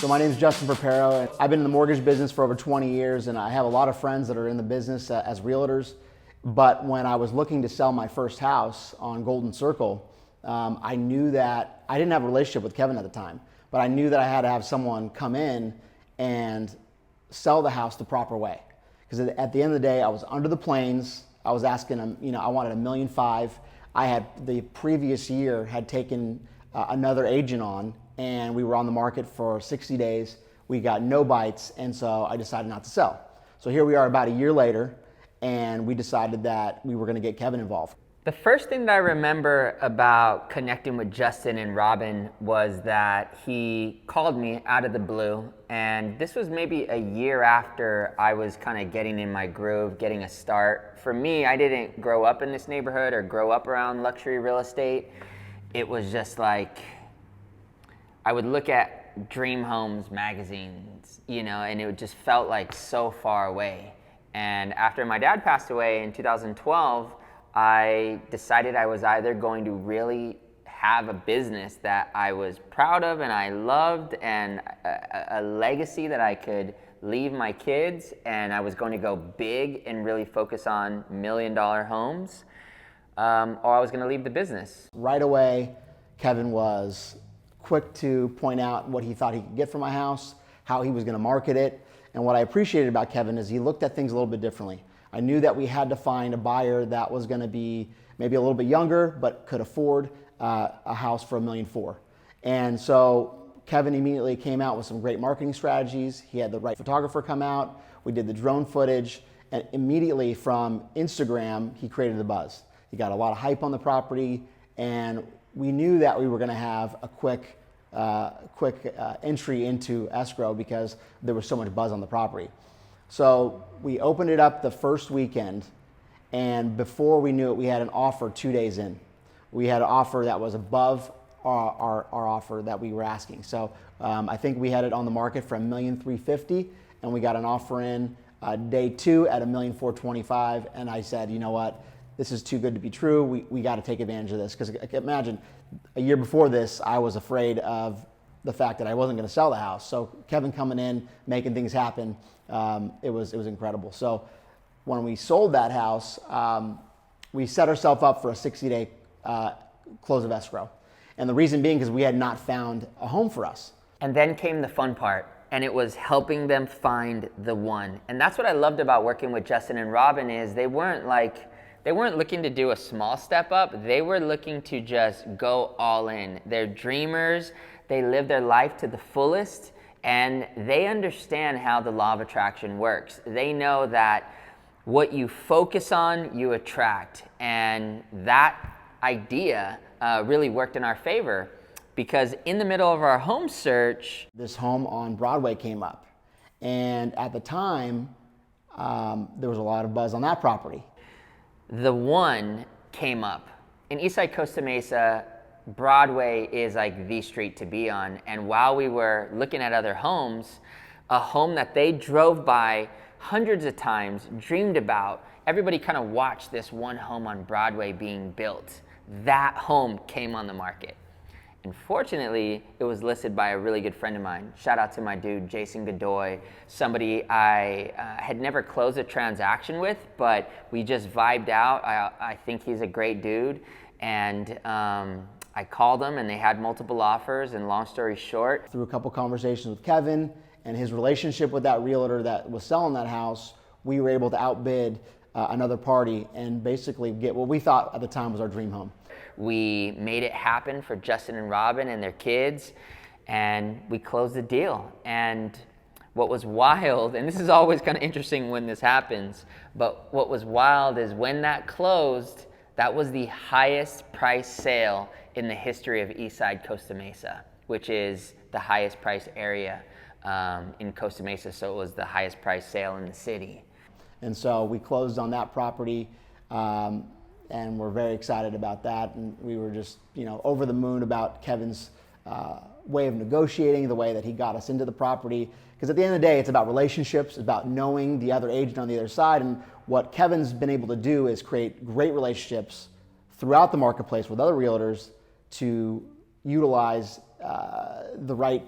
So my name is Team Purpero, and I've been in the mortgage business for over 20 years, and I have a lot of friends that are in the business as realtors. But when I was looking to sell my first house on Golden Circle, I knew that I didn't have a relationship with Keven at the time, but I knew that I had to have someone come in and sell the house the proper way. Because at the end of the day, I was under the plains. I was asking him, I wanted $1.5 million. I had the previous year had taken another agent on, and we were on the market for 60 days. We got no bites, and so I decided not to sell. So here we are about a year later, and we decided that we were going to get Keven involved. The first thing that I remember about connecting with Justin and Robin was that he called me out of the blue, and this was maybe a year after I was kind of getting in my groove, getting a start. For me, I didn't grow up in this neighborhood or grow up around luxury real estate. It was just like, I would look at Dream Homes magazines, and it just felt like so far away. And after my dad passed away in 2012, I decided I was either going to really have a business that I was proud of and I loved, and a legacy that I could leave my kids, and I was going to go big and really focus on $1 million homes, or I was going to leave the business. Right away, Keven was quick to point out what he thought he could get from my house, how he was going to market it. And what I appreciated about Keven is he looked at things a little bit differently. I knew that we had to find a buyer that was going to be maybe a little bit younger, but could afford a house for $1.4 million. And so Keven immediately came out with some great marketing strategies. He had the right photographer come out. We did the drone footage, and immediately from Instagram, he created the buzz. He got a lot of hype on the property, and we knew that we were going to have a quick entry into escrow because there was so much buzz on the property. So we opened it up the first weekend, and before we knew it, we had an offer 2 days in. We had an offer that was above our offer that we were asking. So I think we had it on the market for $1.35 million, and we got an offer in day 2 at $1.425 million. And I said, you know what? This is too good to be true. We got to take advantage of this, because I can imagine a year before this, I was afraid of the fact that I wasn't going to sell the house. So Keven coming in, making things happen, it was incredible. So when we sold that house, we set ourselves up for a 60-day close of escrow. And the reason being because we had not found a home for us. And then came the fun part, and it was helping them find the one. And that's what I loved about working with Justin and Robin is they weren't looking to do a small step up. They were looking to just go all in. They're dreamers. They live their life to the fullest, and they understand how the law of attraction works. They know that what you focus on, you attract. And that idea really worked in our favor, because in the middle of our home search, this home on Broadway came up. And at the time, there was a lot of buzz on that property. The one came up. In Eastside Costa Mesa, Broadway is like the street to be on. And while we were looking at other homes, a home that they drove by hundreds of times, dreamed about, everybody kind of watched this one home on Broadway being built. That home came on the market. Unfortunately, it was listed by a really good friend of mine. Shout out to my dude, Jason Godoy, somebody I had never closed a transaction with, but we just vibed out. I think he's a great dude. And I called him, and they had multiple offers, and long story short, through a couple conversations with Keven and his relationship with that realtor that was selling that house, we were able to outbid another party and basically get what we thought at the time was our dream home. We made it happen for Justin and Robin and their kids, and we closed the deal. And what was wild, and this is always kind of interesting when this happens, but what was wild is when that closed, that was the highest price sale in the history of Eastside Costa Mesa, which is the highest priced area in Costa Mesa. So it was the highest price sale in the city. And so we closed on that property, and we're very excited about that. And we were just, over the moon about Keven's way of negotiating, the way that he got us into the property. Because at the end of the day, it's about relationships, it's about knowing the other agent on the other side. And what Keven's been able to do is create great relationships throughout the marketplace with other realtors to utilize the right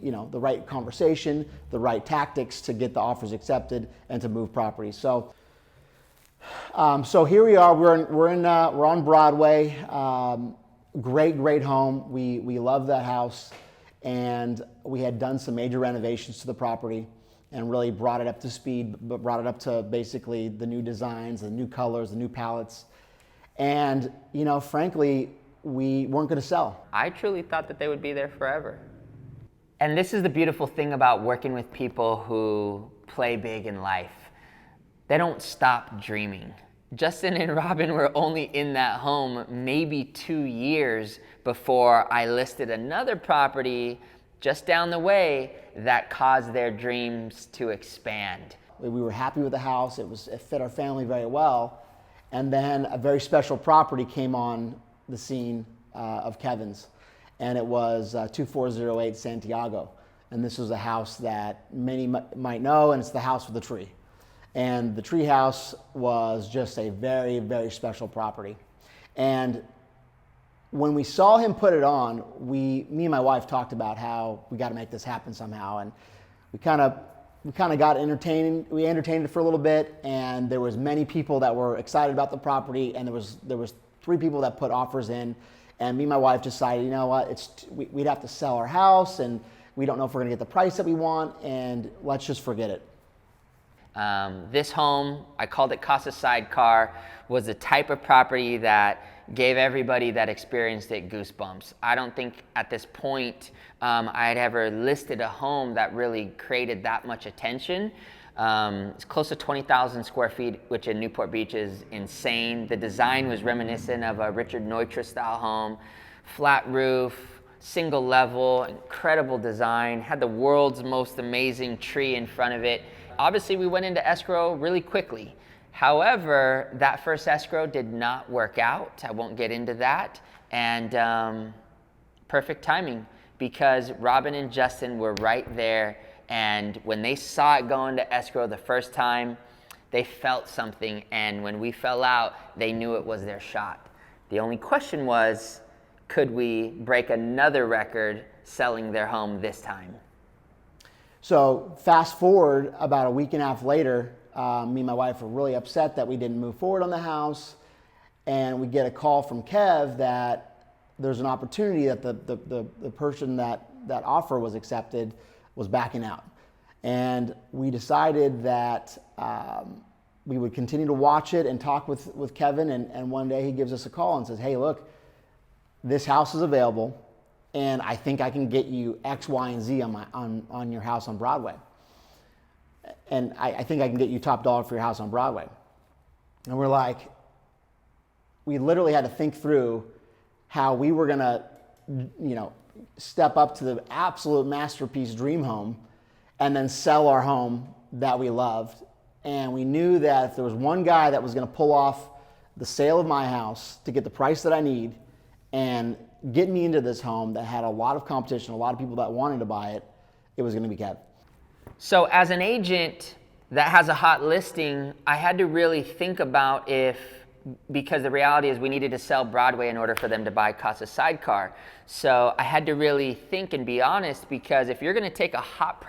the right conversation, the right tactics to get the offers accepted and to move properties. So here we are. We're on Broadway. Great home. We love that house, and we had done some major renovations to the property and really brought it up to speed, but brought it up to basically the new designs, the new colors, the new palettes. And frankly, we weren't going to sell. I truly thought that they would be there forever. And this is the beautiful thing about working with people who play big in life. They don't stop dreaming. Justin and Robin were only in that home maybe 2 years before I listed another property just down the way that caused their dreams to expand. We were happy with the house. It fit our family very well. And then a very special property came on the scene of Keven's, and it was 2408 Santiago. And this was a house that many might know, and it's the house with the tree. And the tree house was just a very, very special property. And when we saw him put it on, me and my wife talked about how we got to make this happen somehow. And we kind of got entertained. We entertained it for a little bit, and there was many people that were excited about the property, and there was 3 people that put offers in. And me and my wife decided, you know what, we'd have to sell our house, and we don't know if we're going to get the price that we want, and let's just forget it. This home, I called it Casa Sidecar, was the type of property that gave everybody that experienced it goosebumps. I don't think at this point I had ever listed a home that really created that much attention. It's close to 20,000 square feet, which in Newport Beach is insane. The design was reminiscent of a Richard Neutra style home, flat roof, single level, incredible design, had the world's most amazing tree in front of it. Obviously, we went into escrow really quickly. However, that first escrow did not work out. I won't get into that. And perfect timing, because Robin and Justin were right there. And when they saw it go into escrow the first time, they felt something. And when we fell out, they knew it was their shot. The only question was, could we break another record selling their home this time? So fast forward about a week and a half later, me and my wife were really upset that we didn't move forward on the house, and we get a call from Kev that there's an opportunity that the person that offer was accepted was backing out. And we decided that we would continue to watch it and talk with Keven, and one day he gives us a call and says, hey, look, this house is available, and I think I can get you X, Y, and Z on your house on Broadway. And I think I can get you top dollar for your house on Broadway. And we're like, we literally had to think through how we were gonna, step up to the absolute masterpiece dream home and then sell our home that we loved. And we knew that if there was one guy that was gonna pull off the sale of my house to get the price that I need and get me into this home that had a lot of competition, a lot of people that wanted to buy it, it was gonna be Kev. So as an agent that has a hot listing, I had to really think about because the reality is we needed to sell Broadway in order for them to buy Casa Sidecar. So I had to really think and be honest, because if you're gonna take a hot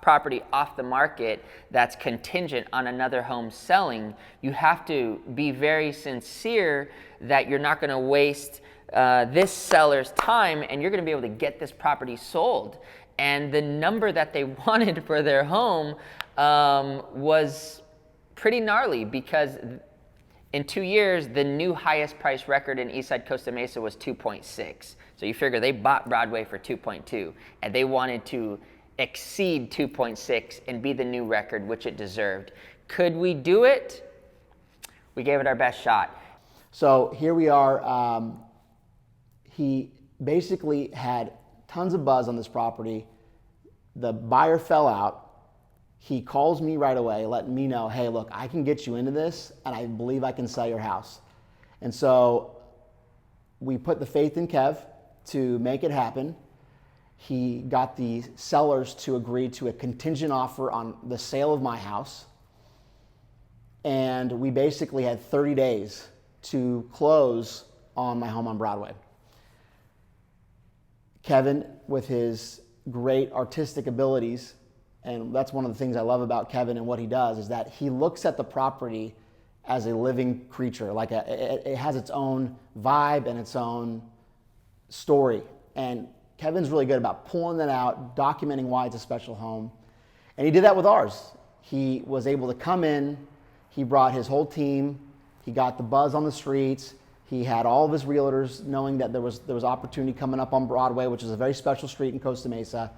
property off the market that's contingent on another home selling, you have to be very sincere that you're not gonna waste this seller's time, and you're gonna be able to get this property sold. And the number that they wanted for their home was pretty gnarly, because in 2 years, the new highest price record in Eastside Costa Mesa was 2.6. So you figure they bought Broadway for 2.2, and they wanted to exceed 2.6 and be the new record, which it deserved. Could we do it? We gave it our best shot. So here we are. He basically had tons of buzz on this property. The buyer fell out. He calls me right away, letting me know, hey, look, I can get you into this, and I believe I can sell your house. And so we put the faith in Kev to make it happen. He got the sellers to agree to a contingent offer on the sale of my house. And we basically had 30 days to close on my home on Broadway. Keven, with his great artistic abilities, and that's one of the things I love about Keven and what he does, is that he looks at the property as a living creature. Like it has its own vibe and its own story. And Kevin's really good about pulling that out, documenting why it's a special home. And he did that with ours. He was able to come in, he brought his whole team, he got the buzz on the streets, he had all of his realtors knowing that there was opportunity coming up on Broadway, which is a very special street in Costa Mesa,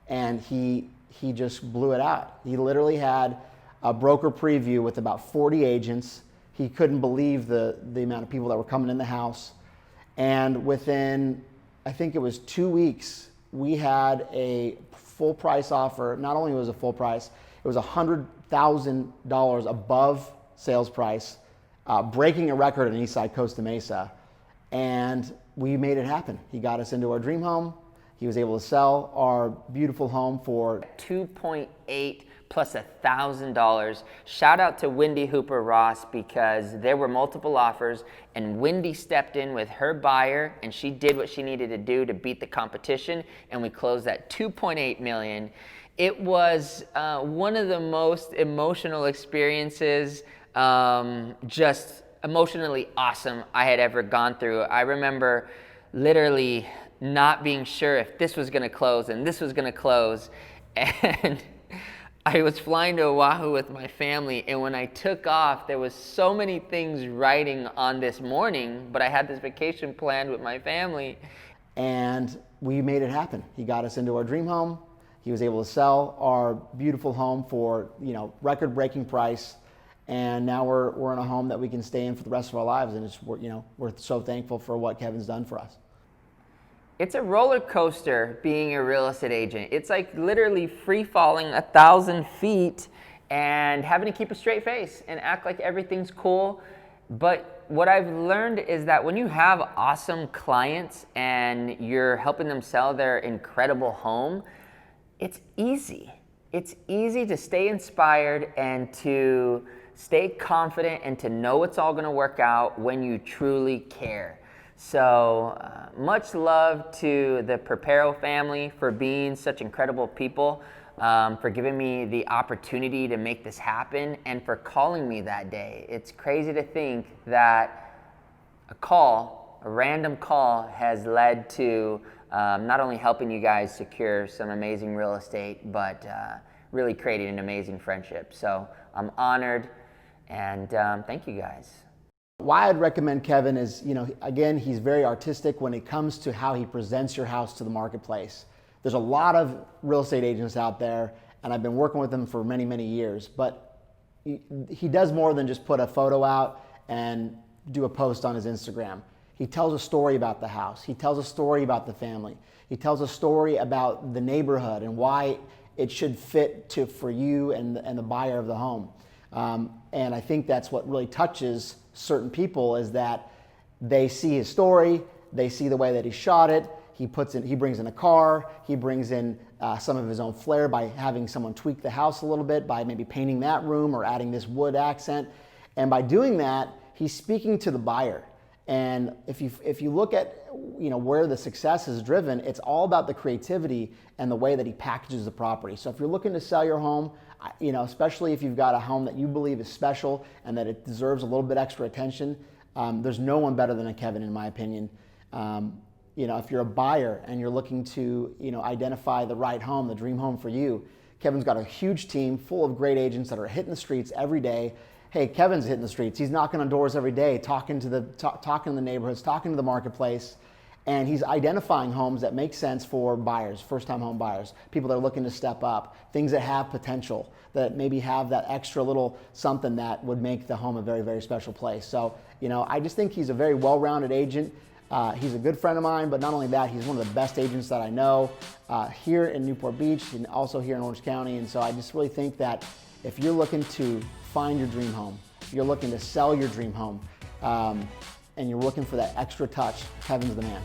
and he just blew it out. He literally had a broker preview with about 40 agents. He couldn't believe the amount of people that were coming in the house. And within, I think it was 2 weeks, we had a full price offer. Not only was it a full price, it was $100,000 above sales price, breaking a record in Eastside Costa Mesa. And we made it happen. He got us into our dream home. He was able to sell our beautiful home for 2.8 plus $1,000. Shout out to Wendy Hooper Ross, because there were multiple offers and Wendy stepped in with her buyer and she did what she needed to do to beat the competition, and we closed at 2.8 million. It was one of the most emotional experiences, just emotionally awesome I had ever gone through. I remember literally not being sure if this was going to close and this was going to close, and I was flying to Oahu with my family, and when I took off, there was so many things riding on this morning, but I had this vacation planned with my family. And we made it happen. He got us into our dream home. He was able to sell our beautiful home for, record-breaking price. And now we're in a home that we can stay in for the rest of our lives, and we're so thankful for what Kevin's done for us. It's a roller coaster being a real estate agent. It's like literally free falling 1,000 feet and having to keep a straight face and act like everything's cool. But what I've learned is that when you have awesome clients and you're helping them sell their incredible home, it's easy. It's easy to stay inspired and to stay confident and to know it's all gonna work out when you truly care. So much love to the Purpero family for being such incredible people, for giving me the opportunity to make this happen, and for calling me that day. It's crazy to think that a random call has led to not only helping you guys secure some amazing real estate, but really creating an amazing friendship. So I'm honored, and thank you guys. Why I'd recommend Keven is, again, he's very artistic when it comes to how he presents your house to the marketplace. There's a lot of real estate agents out there, and I've been working with them for many, many years, but he does more than just put a photo out and do a post on his Instagram. He tells a story about the house. He tells a story about the family. He tells a story about the neighborhood and why it should fit for you and the buyer of the home. And I think that's what really touches certain people, is that they see his story, they see the way that he shot it. He brings in a car, he brings in some of his own flair by having someone tweak the house a little bit, by maybe painting that room or adding this wood accent. And by doing that, he's speaking to the buyer. And if you look at where the success is driven, it's all about the creativity and the way that he packages the property. So if you're looking to sell your home, especially if you've got a home that you believe is special and that it deserves a little bit extra attention, there's no one better than a Keven, in my opinion. If you're a buyer and you're looking to identify the right home, the dream home for you, Keven's got a huge team full of great agents that are hitting the streets every day. Hey, Keven's hitting the streets. He's knocking on doors every day, talking to the neighborhoods, talking to the marketplace, and he's identifying homes that make sense for buyers, first-time home buyers, people that are looking to step up, things that have potential, that maybe have that extra little something that would make the home a very, very special place. So, I just think he's a very well-rounded agent. He's a good friend of mine, but not only that, he's one of the best agents that I know here in Newport Beach and also here in Orange County. And so I just really think that if you're looking to find your dream home, if you're looking to sell your dream home, and you're looking for that extra touch, Keven's the man.